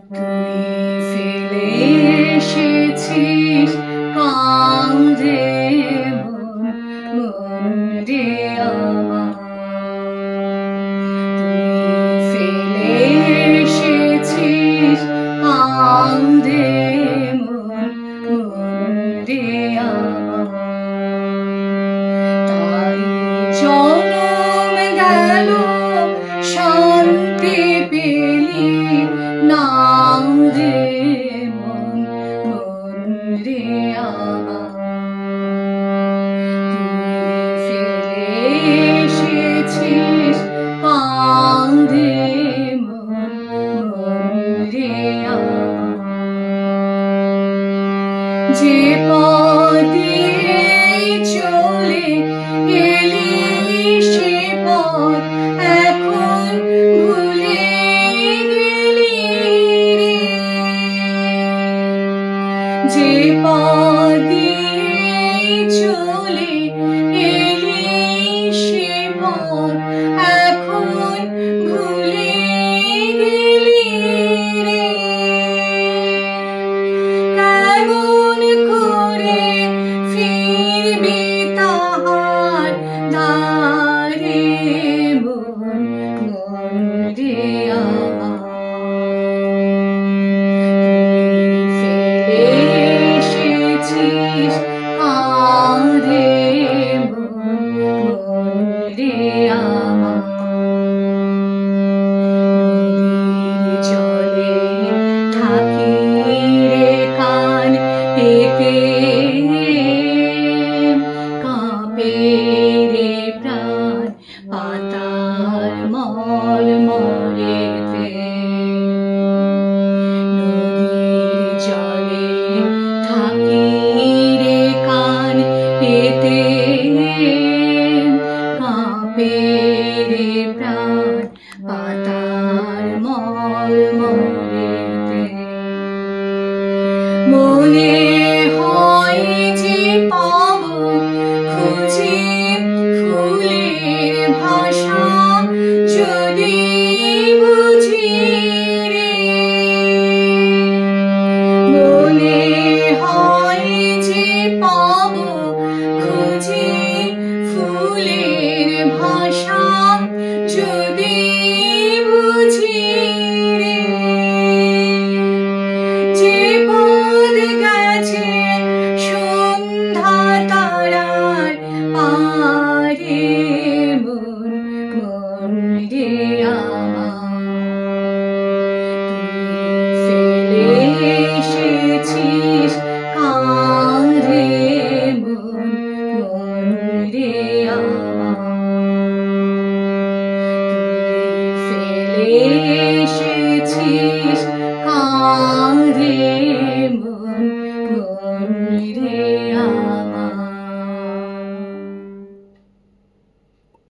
তুই ফেলে এসেছিস কাঁদে মন রে আমার। তুই ফেলে এসেছিস কাঁদে মন রে আমার। তাই জনম গেল শান্তি পেলি না রে মন রে আমার। তুই ফেলে এসেছিস কাঁদে মন রে আমার। যে পথে চলে এলি সে পথ এখন ভুলে গেলি রে। যে পথে চলে এলি সে পথ এখন ভুলে গেলি রে। কেমন করে ফিরবি তাহার ধারে মন রে আমার। তুই ফেলে এসেছিস কাঁদে মন রে আমার। নদীর জলে থাকি রে কান পেতে কাঁপে রে প্রাণ পাতার মল মরেতে। নদীর জলে থাকি রে কান পেতে কাঁপে রে প্রাণ পাতার মল মরেতে। মনে হয় যে পাব খুঁজে ফুলের ভাষা যদি বুঝি রে। মনে হয় যে পাব খুঁজে ফুলের ভাষা যদি বুঝি রে। যে পথ গেছে সন্ধ্যা তারার পারে মন রে আমার। তুই ফেলে এসেছিস কাঁদে মন রে আমার। তুই ফেলে এসেছিস কাঁদে